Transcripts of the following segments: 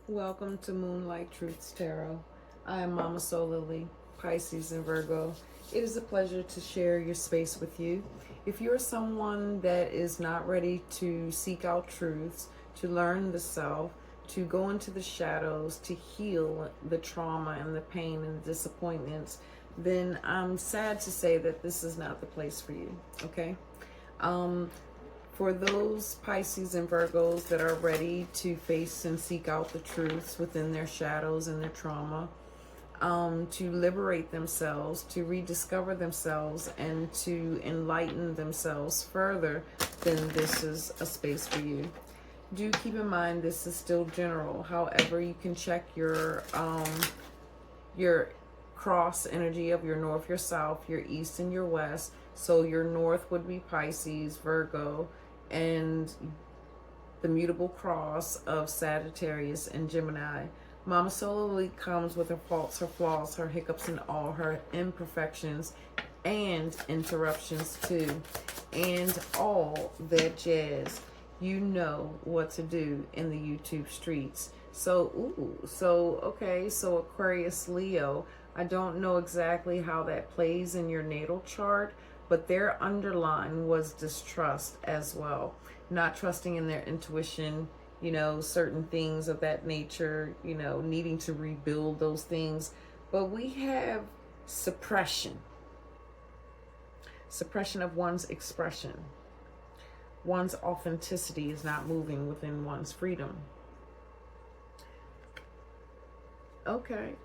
Welcome to Moonlight Truths Tarot. I am Mama Solily, Pisces and Virgo. It is a pleasure to share your space with you. If you're someone that is not ready to seek out truths, to learn the self, to go into the shadows, to heal the trauma and the pain and the disappointments, then I'm sad to say that this is not the place for you, okay? For those Pisces and Virgos that are ready to face and seek out the truths within their shadows and their trauma, to liberate themselves, to rediscover themselves, and to enlighten themselves further, then this is a space for you. Do keep in mind this is still general. However, you can check your cross energy of your north, your south, your east, and your west. So your north would be Pisces, Virgo, and the mutable cross of Sagittarius and Gemini. Mama Solily comes with her faults, her flaws, her hiccups, and all her imperfections and interruptions too, and all that jazz. You know what to do in the YouTube streets. So Aquarius, Leo, I don't know exactly how that plays in your natal chart, but their underline was distrust as well. Not trusting in their intuition, certain things of that nature, needing to rebuild those things. But we have suppression of one's expression. One's authenticity is not moving within one's freedom. Okay.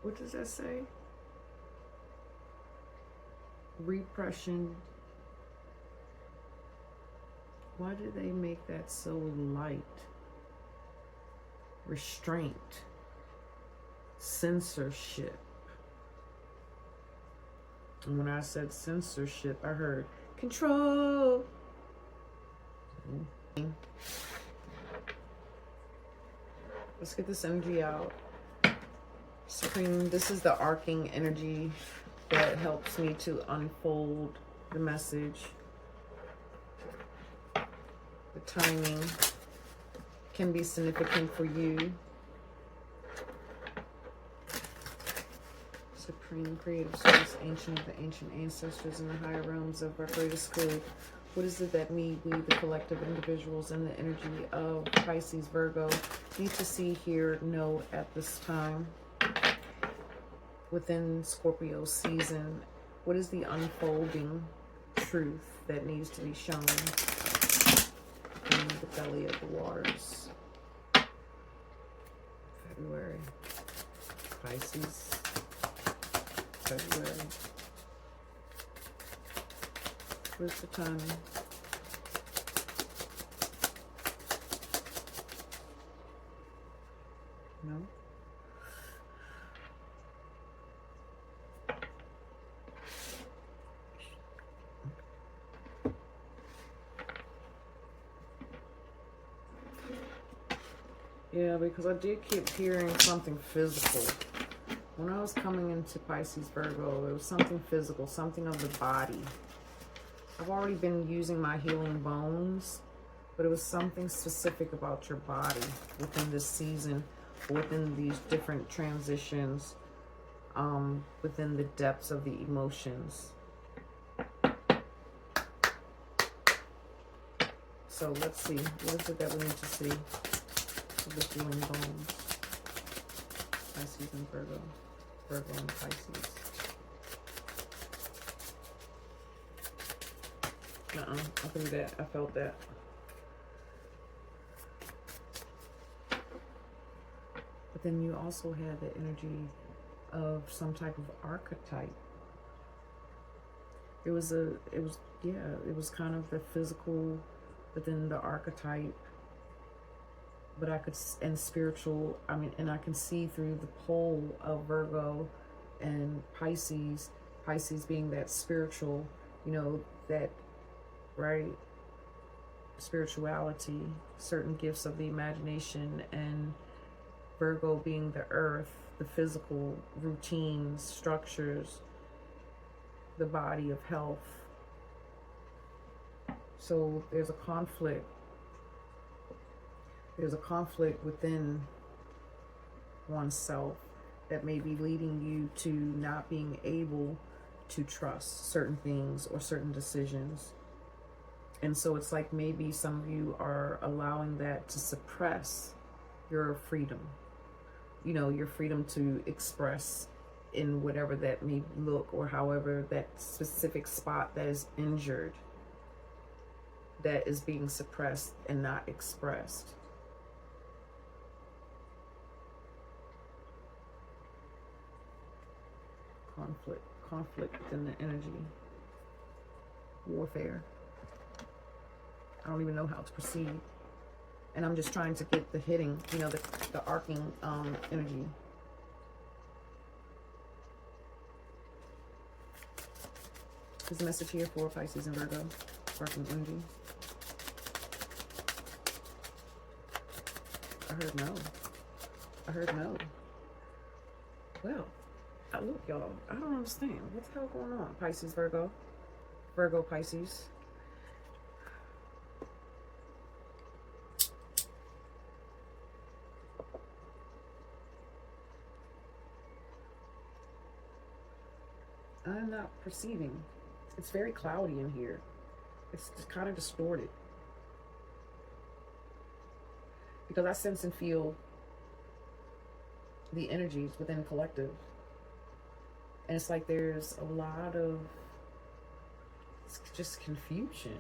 What does that say? Repression. Why did they make that so light? Restraint. Censorship. And when I said censorship, I heard control. Let's get this energy out. Supreme, this is the arcing energy that helps me to unfold the message. The timing can be significant for you. Supreme creative source, ancient of the ancient ancestors in the higher realms of our greatest good. What is it that we, the collective individuals in the energy of Pisces, Virgo, need to see, hear, know at this time? Within Scorpio season, what is the unfolding truth that needs to be shown in the belly of the waters? February. Pisces. February. Where's the timing? No? Yeah, because I did keep hearing something physical. When I was coming into Pisces, Virgo, there was something physical, something of the body. I've already been using my healing bones, but it was something specific about your body within this season, within these different transitions, within the depths of the emotions. So let's see, what is it that we need to see? The healing bones. Pisces and Virgo. Virgo and Pisces. I think that I felt that. But then you also had the energy of some type of archetype. It was kind of the physical, but then the archetype. But I could, and spiritual, and I can see through the pole of Virgo and Pisces, Pisces being that spiritual, that, right, spirituality, certain gifts of the imagination, and Virgo being the earth, the physical routines, structures, the body of health. So there's a conflict. There's a conflict within oneself that may be leading you to not being able to trust certain things or certain decisions. And so it's like maybe some of you are allowing that to suppress your freedom. You know, your freedom to express in whatever that may look, or however that specific spot that is injured, that is being suppressed and not expressed. Conflict within the energy. Warfare. I don't even know how to proceed. And I'm just trying to get the hitting, you know, the arcing energy. There's a message here for Pisces and Virgo. Arcing energy. I heard no. I heard no. Well, look, y'all, I don't understand. What the hell going on? Pisces, Virgo. Virgo, Pisces. I'm not perceiving. It's very cloudy in here. It's just kind of distorted. Because I sense and feel the energies within collective. And it's like there's a lot of just confusion.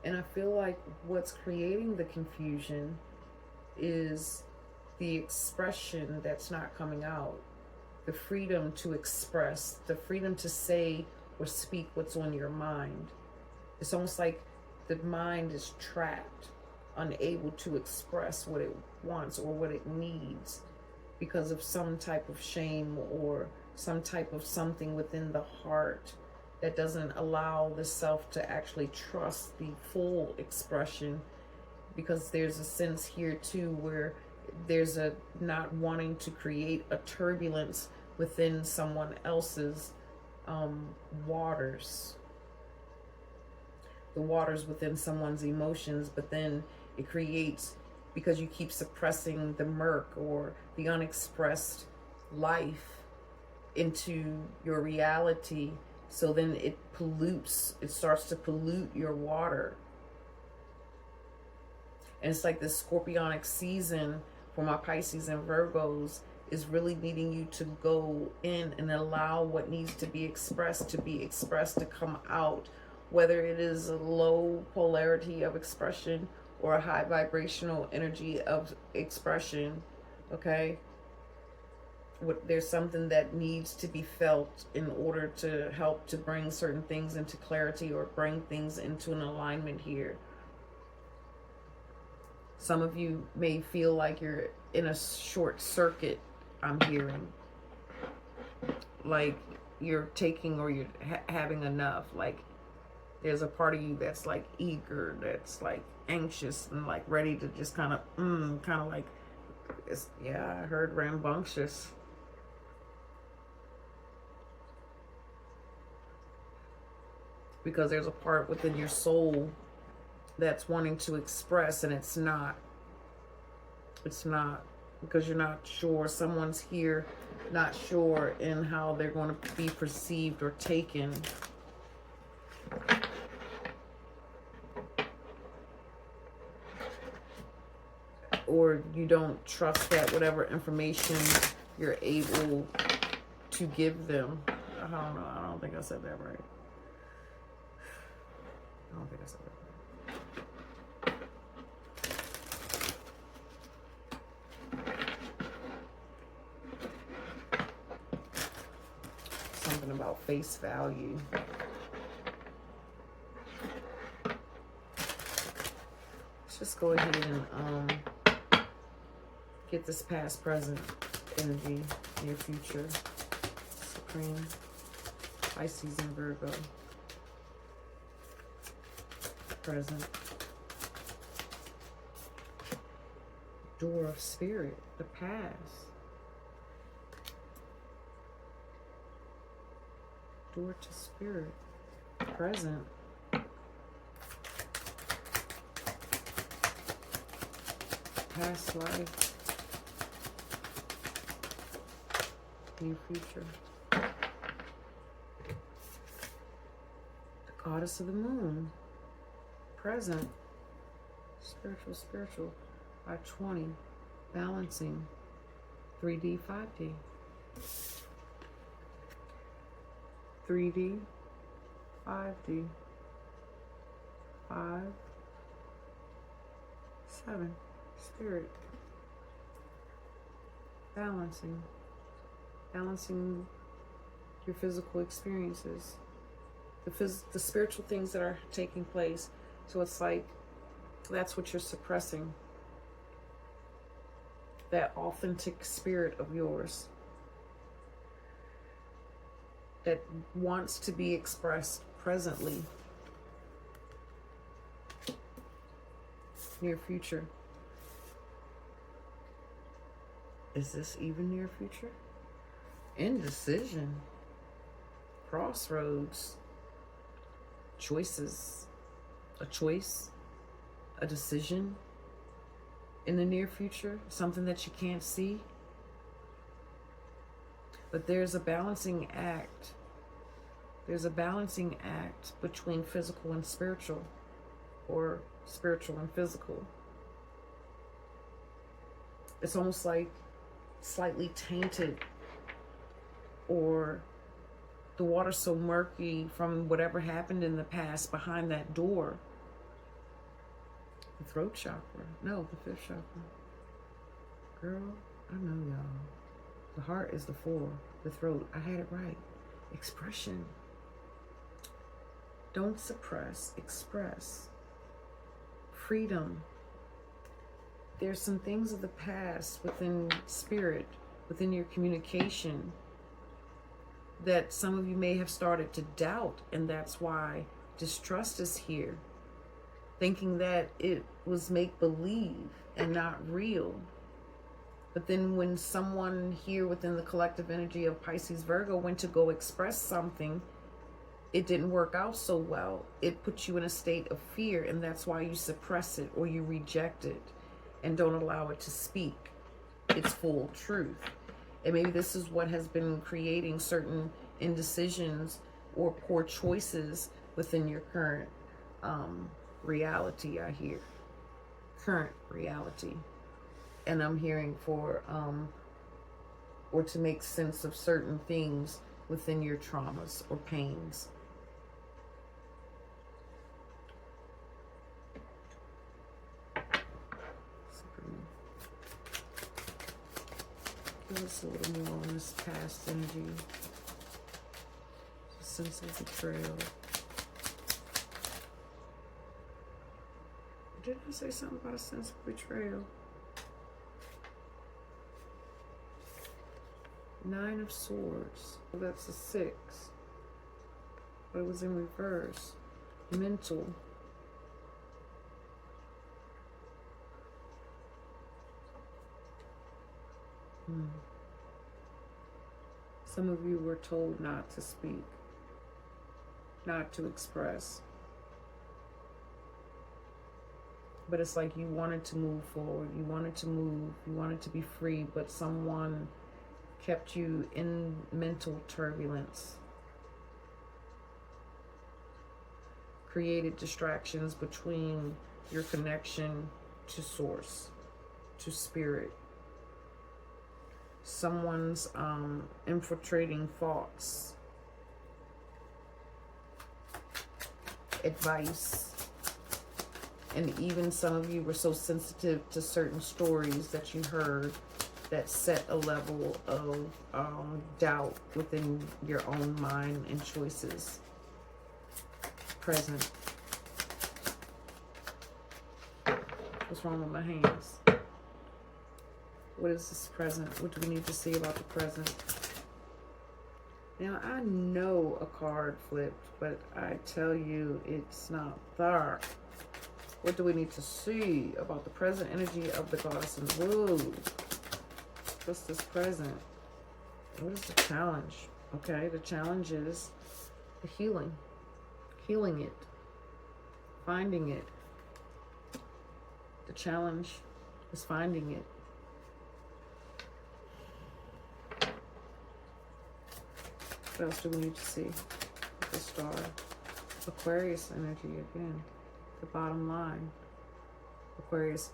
And I feel like what's creating the confusion is the expression that's not coming out. The freedom to express, the freedom to say or speak what's on your mind. It's almost like the mind is trapped, unable to express what it wants or what it needs, because of some type of shame or some type of something within the heart that doesn't allow the self to actually trust the full expression. Because there's a sense here too where there's a not wanting to create a turbulence within someone else's waters. The waters within someone's emotions, but then it creates, because you keep suppressing the murk or the unexpressed life into your reality, so then it pollutes, it starts to pollute your water. And it's like this scorpionic season for my Pisces and Virgos is really needing you to go in and allow what needs to be expressed, to come out, whether it is a low polarity of expression or a high vibrational energy of expression. Okay, there's something that needs to be felt in order to help to bring certain things into clarity or bring things into an alignment here. Some of you may feel like you're in a short circuit, I'm hearing. Like you're taking, or you're having enough. Like there's a part of you that's like eager, that's like anxious and like ready to just kind of like, yeah, I heard rambunctious. Because there's a part within your soul that's wanting to express, and it's not because you're not sure. Someone's here not sure in how they're going to be perceived or taken. Or you don't trust that whatever information you're able to give them. I don't know. I don't think I said that right. I don't think I said that right. Something about face value. Let's just go ahead and get this past, present energy, near future. Supreme, Pisces and Virgo. Present. Door of Spirit, the past. Door to Spirit. present. Past life. Near future. The goddess of the moon. Present. Spiritual. 520. Balancing. 3D, 5D. 3D, 5D. 5, 7. Spirit. Balancing your physical experiences, the spiritual things that are taking place. So it's like that's what you're suppressing, that authentic spirit of yours that wants to be expressed presently. Near future. Is this even near future? Indecision. Crossroads. Choices. A choice. A decision. In the near future. Something that you can't see. But there's a balancing act. There's a balancing act between physical and spiritual. Or spiritual and physical. It's almost like slightly tainted, or the water's so murky from whatever happened in the past behind that door. The throat chakra. No, the 5th chakra. Girl, I know y'all. The heart is the 4. The throat, I had it right. Expression. Don't suppress, express. Freedom. There's some things of the past within spirit, within your communication, that some of you may have started to doubt, and that's why distrust is here, thinking that it was make-believe and not real. But then when someone here within the collective energy of Pisces, Virgo went to go express something, it didn't work out so well. It puts you in a state of fear, and that's why you suppress it or you reject it and don't allow it to speak its full truth. And maybe this is what has been creating certain indecisions or poor choices within your current reality, I hear. Current reality. And I'm hearing for, or to make sense of certain things within your traumas or pains. Give us a little more on this past energy. Sense of betrayal. Didn't I say something about a sense of betrayal? 9 of Swords. Well, that's a 6. But it was in reverse. Mental. Some of you were told not to speak, not to express. But it's like you wanted to move forward, you wanted to move, you wanted to be free, but someone kept you in mental turbulence, created distractions between your connection to source, to spirit. Someone's infiltrating thoughts, advice, and even some of you were so sensitive to certain stories that you heard that set a level of doubt within your own mind and choices. Present. What's wrong with my hands? What is this present? What do we need to see about the present? Now, I know a card flipped, but I tell you it's not there. What do we need to see about the present energy of the goddess? And whoa, what's this present? What is the challenge? Okay, the challenge is the healing. healing it, finding it. The challenge is finding it. What else do we need to see? The star. Aquarius energy again. The bottom line. Aquarius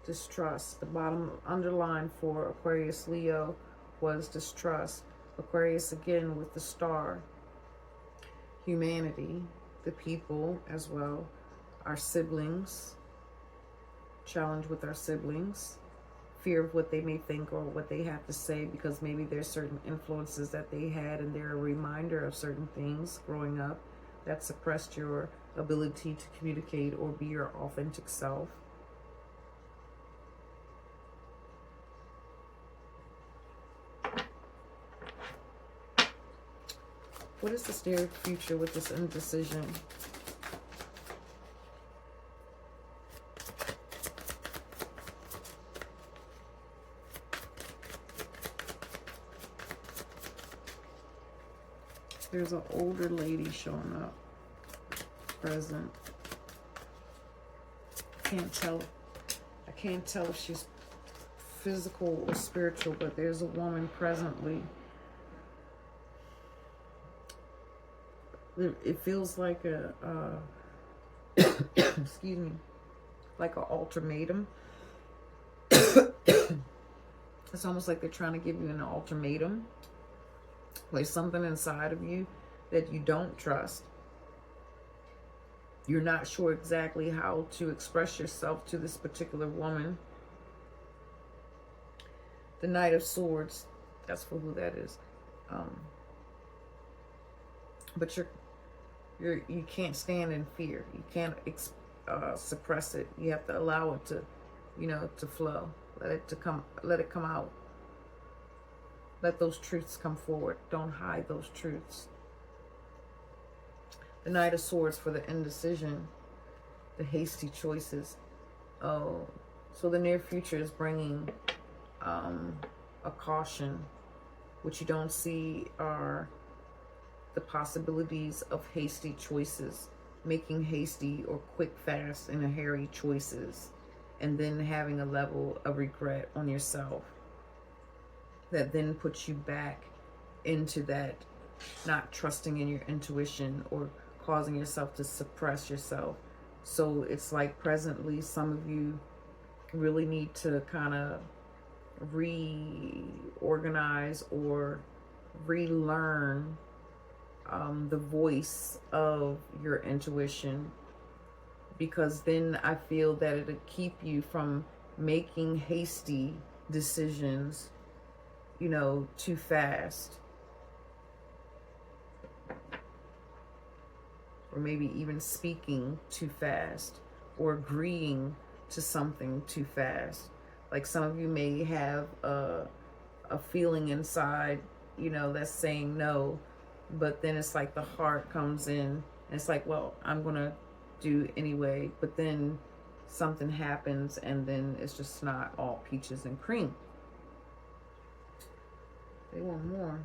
distrust. The bottom underline for Aquarius Leo was distrust. Aquarius again with the star. Humanity. The people as well. Our siblings. Challenge with our siblings. Fear of what they may think or what they have to say, because maybe there's certain influences that they had and they're a reminder of certain things growing up that suppressed your ability to communicate or be your authentic self. What is the near future with this indecision? There's an older lady showing up, present. I can't tell if she's physical or spiritual, but there's a woman presently. It feels like a, excuse me, like an ultimatum. It's almost like they're trying to give you an ultimatum. There's something inside of you that you don't trust. You're not sure exactly how to express yourself to this particular woman. The Knight of Swords, that's for who that is. But you can't stand in fear. You can't suppress it. You have to allow it to, to flow. Let it come out. Let those truths come forward. Don't hide those truths. The Knight of Swords for the indecision, the hasty choices. Oh, so the near future is bringing a caution. What you don't see are the possibilities of hasty choices, making hasty or quick, fast, and hairy choices, and then having a level of regret on yourself that then puts you back into that not trusting in your intuition or causing yourself to suppress yourself. So it's like presently some of you really need to kind of reorganize or relearn the voice of your intuition, because then I feel that it'll keep you from making hasty decisions, too fast. Or maybe even speaking too fast or agreeing to something too fast. Like some of you may have a feeling inside, that's saying no, but then it's like the heart comes in and it's like, well, I'm going to do anyway, but then something happens and then it's just not all peaches and cream. They want more.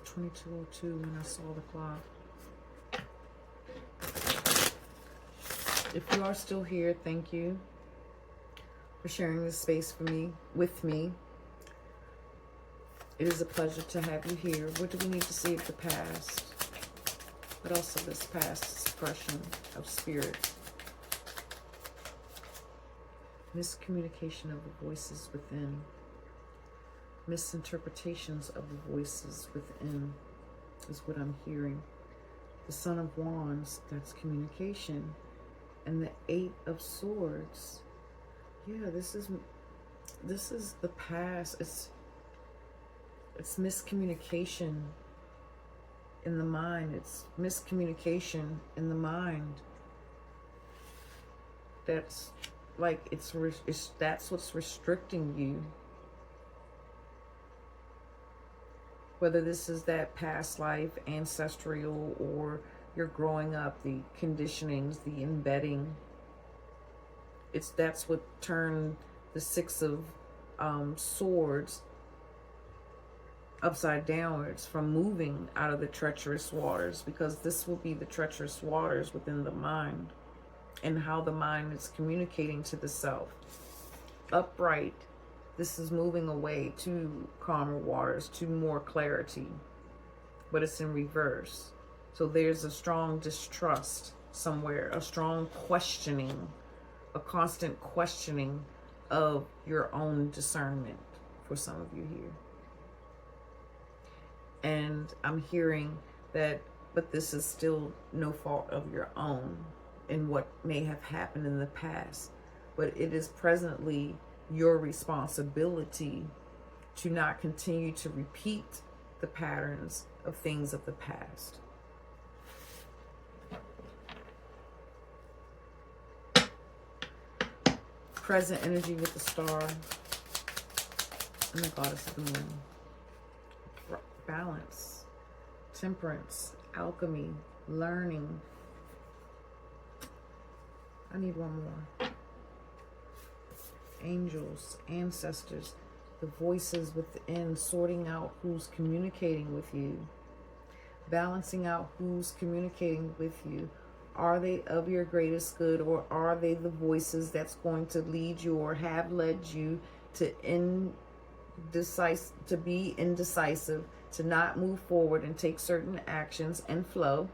$22:02 when I saw the clock. If you are still here, thank you for sharing this space with me. It is a pleasure to have you here. What do we need to see of the past? What else of this past expression of spirit? Miscommunication of the voices within. Misinterpretations of the voices within is what I'm hearing. The Son of Wands, that's communication. And the Eight of Swords. Yeah, this is the past. It's miscommunication in the mind. It's miscommunication in the mind. That's like that's what's restricting you. Whether this is that past life, ancestral, or you're growing up, the conditionings, the embedding. That's what turned the Six of Swords upside downwards from moving out of the treacherous waters, because this will be the treacherous waters within the mind and how the mind is communicating to the self. Upright, this is moving away to calmer waters, to more clarity, but it's in reverse. So there's a strong distrust somewhere, a strong questioning, a constant questioning of your own discernment for some of you here. And I'm hearing that, but this is still no fault of your own in what may have happened in the past. But it is presently your responsibility to not continue to repeat the patterns of things of the past. Present energy with the star and the goddess of the moon. Balance, temperance, alchemy, learning. I need one more. Angels, ancestors, the voices within, sorting out who's communicating with you, balancing out who's communicating with you. Are they of your greatest good, or are they the voices that's going to lead you or have led you to be indecisive, to not move forward and take certain actions and flow?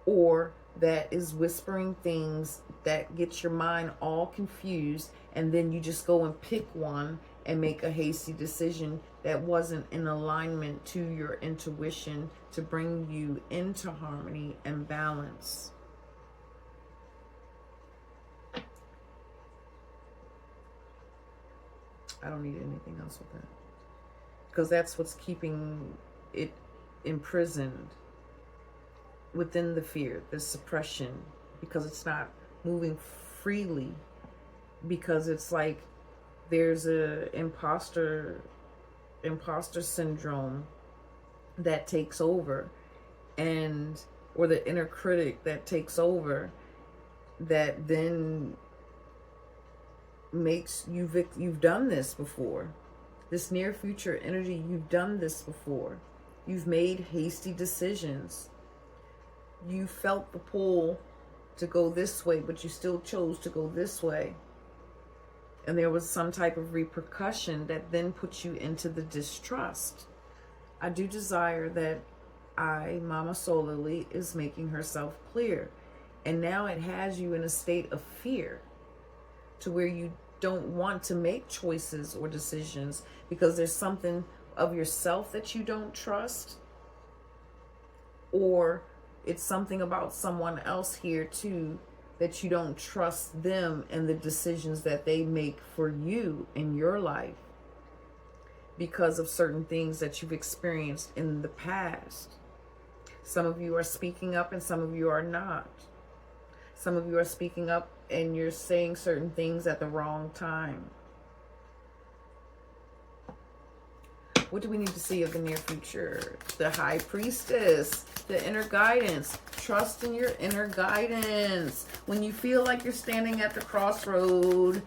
Or that is whispering things that get your mind all confused, and then you just go and pick one and make a hasty decision that wasn't in alignment to your intuition to bring you into harmony and balance. I don't need anything else with that, because that's what's keeping it imprisoned within the fear, the suppression, because it's not moving freely, because it's like there's a imposter syndrome that takes over, and or the inner critic that takes over, that then makes you've done this before. This near future energy, you've done this before. You've made hasty decisions. You felt the pull to go this way, but you still chose to go this way. And there was some type of repercussion that then puts you into the distrust. I do desire that Mama Solely, is making herself clear. And now it has you in a state of fear, to where you don't want to make choices or decisions because there's something of yourself that you don't trust, or it's something about someone else here too that you don't trust them and the decisions that they make for you in your life because of certain things that you've experienced in the past. Some of you are speaking up and some of you are not. Some of you are speaking up and you're saying certain things at the wrong time. What do we need to see of the near future? The High Priestess, the inner guidance. Trust in your inner guidance. When you feel like you're standing at the crossroad,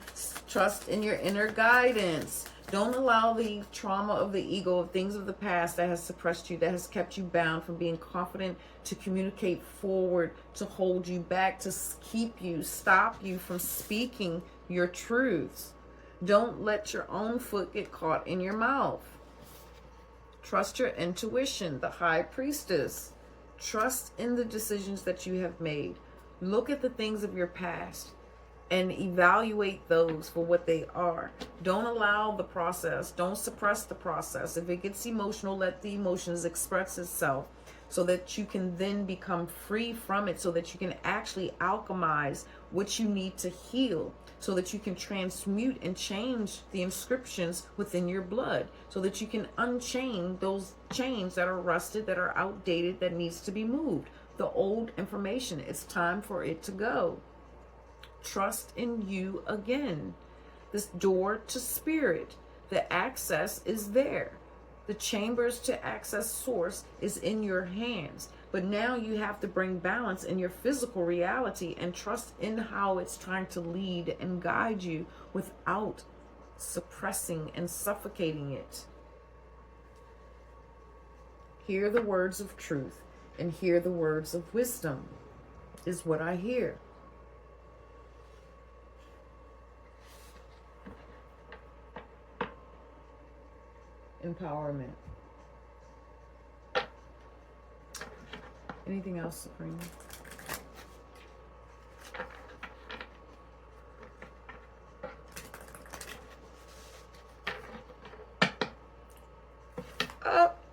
trust in your inner guidance. Don't allow the trauma of the ego, of things of the past that has suppressed you, that has kept you bound from being confident to communicate forward, to hold you back, to keep you, stop you from speaking your truths. Don't let your own foot get caught in your mouth. Trust your intuition, the High Priestess. Trust in the decisions that you have made. Look at the things of your past and evaluate those for what they are. Don't allow the process. Don't suppress the process. If it gets emotional, let the emotions express itself so that you can then become free from it, so that you can actually alchemize what you need to heal, so that you can transmute and change the inscriptions within your blood, so that you can unchain those chains that are rusted, that are outdated, that needs to be moved. The old information, it's time for it to go. Trust in you again. This door to spirit, the access is there. The chambers to access source is in your hands. But now you have to bring balance in your physical reality and trust in how it's trying to lead and guide you without suppressing and suffocating it. Hear the words of truth and hear the words of wisdom is what I hear. Empowerment. Anything else, Supreme? Up.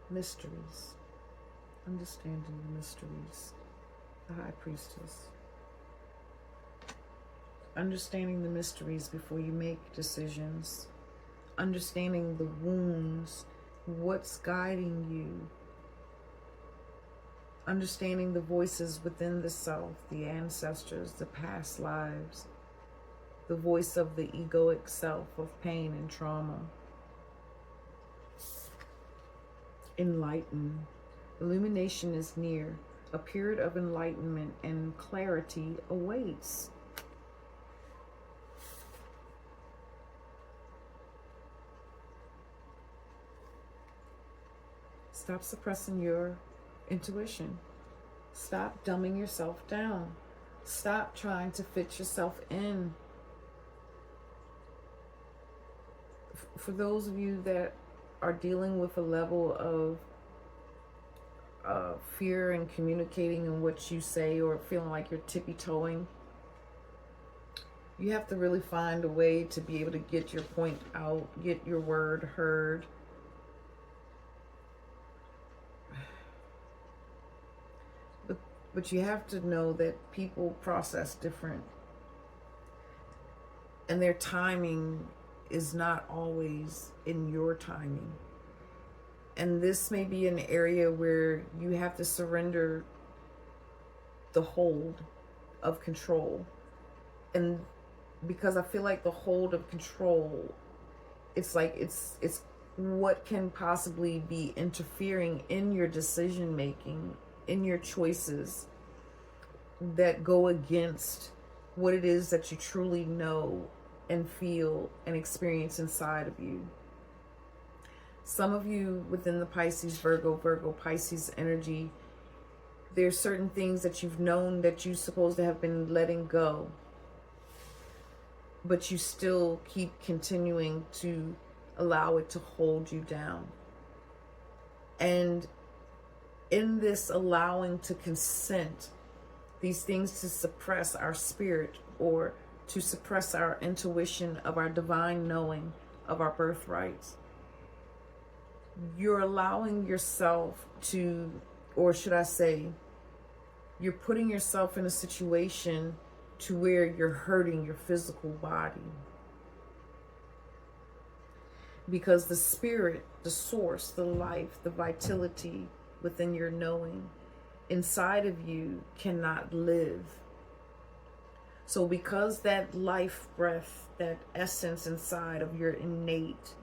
Mysteries. Understanding the mysteries. The High Priestess. Understanding the mysteries before you make decisions. Understanding the wounds. What's guiding you. Understanding the voices within the self, the ancestors, the past lives. The voice of the egoic self of pain and trauma. Enlighten. Illumination is near. A period of enlightenment and clarity awaits. Stop suppressing your intuition. Stop dumbing yourself down. Stop trying to fit yourself in. For those of you that are dealing with a level of fear in communicating in what you say, or feeling like you're tippy-toeing, you have to really find a way to be able to get your point out, get your word heard. But you have to know that people process different, and their timing is not always in your timing. And this may be an area where you have to surrender the hold of control. And because I feel like the hold of control, it's like it's what can possibly be interfering in your decision making, in your choices that go against what it is that you truly know and feel and experience inside of you. Some of you within the Pisces, Virgo, Pisces energy, there's certain things that you've known that you're supposed to have been letting go, but you still keep continuing to allow it to hold you down. And in this allowing to consent, these things to suppress our spirit or to suppress our intuition of our divine knowing of our birthrights, you're allowing yourself to, or should I say, you're putting yourself in a situation to where you're hurting your physical body. Because the spirit, the source, the life, the vitality within your knowing inside of you cannot live. So because that life breath, that essence inside of your innate,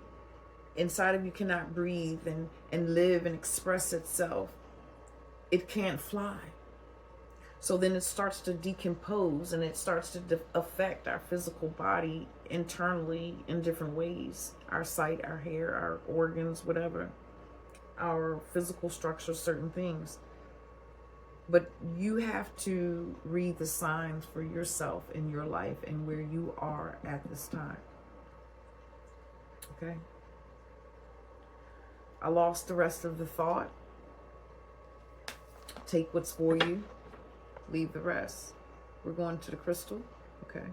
inside of you cannot breathe and live and express itself, it can't fly. So then it starts to decompose and it starts to affect our physical body internally in different ways. Our sight, our hair, our organs, whatever. Our physical structure, certain things. But you have to read the signs for yourself in your life and where you are at this time. Okay? I lost the rest of the thought. Take what's for you. Leave the rest. We're going to the crystal. Okay.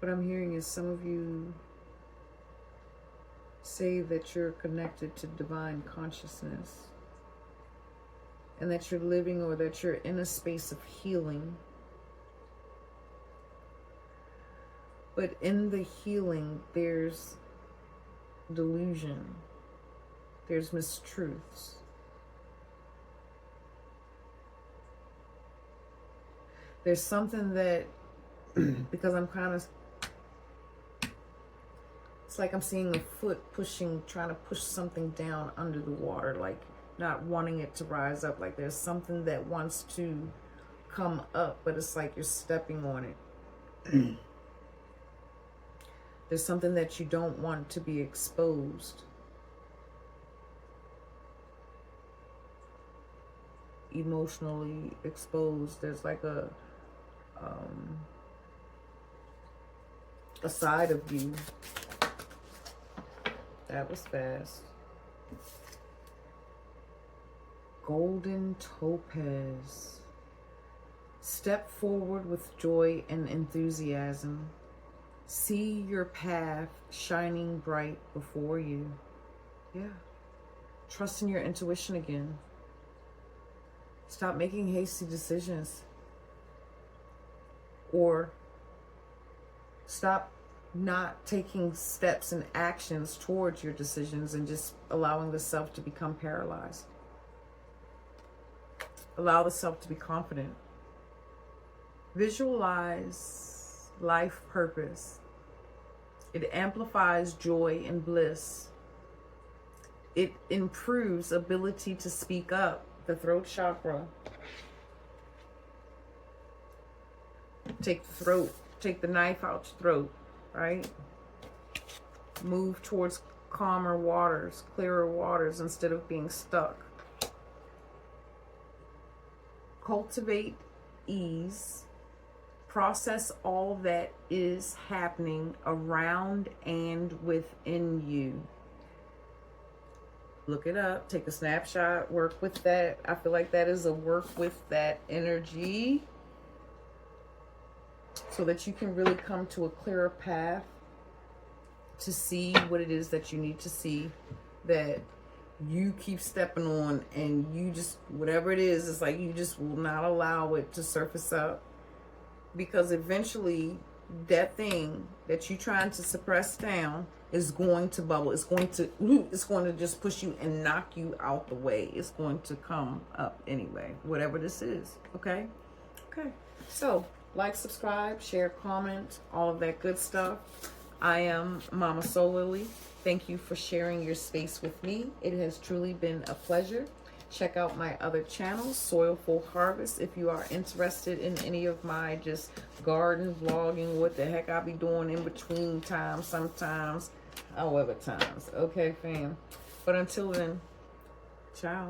what I'm hearing is some of you say that you're connected to divine consciousness, and that you're living, or that you're in a space of healing. But in the healing, there's delusion. There's mistruths. There's something that, because I'm kind of, it's like I'm seeing a foot trying to push something down under the water, like not wanting it to rise up. Like there's something that wants to come up, but it's like you're stepping on it. There's something that you don't want to be exposed. Emotionally exposed. There's like a side of you. That was fast. Golden topaz. Step forward with joy and enthusiasm. See your path shining bright before you. Yeah. Trust in your intuition again. Stop making hasty decisions. Or stop not taking steps and actions towards your decisions and just allowing the self to become paralyzed. Allow the self to be confident. Visualize life purpose. It amplifies joy and bliss. It improves ability to speak up, the throat chakra. Take the throat, take the knife out your throat, right? Move towards calmer waters, clearer waters instead of being stuck. Cultivate ease. Process all that is happening around and within you. Look it up, take a snapshot, work with that. I feel like that is a work with that energy so that you can really come to a clearer path to see what it is that you need to see, that you keep stepping on, and you just, whatever it is, it's like you just will not allow it to surface up. Because eventually that thing that you're trying to suppress down is going to bubble. It's going to just push you and knock you out the way. It's going to come up anyway, whatever this is. Okay? Okay. So, like, subscribe, share, comment, all of that good stuff. I am Mama Solely. Thank you for sharing your space with me. It has truly been a pleasure. Check out my other channels, Soilful Harvest, if you are interested in any of my just garden vlogging, what the heck I be doing in between times, sometimes, however times. Okay, fam. But until then, ciao.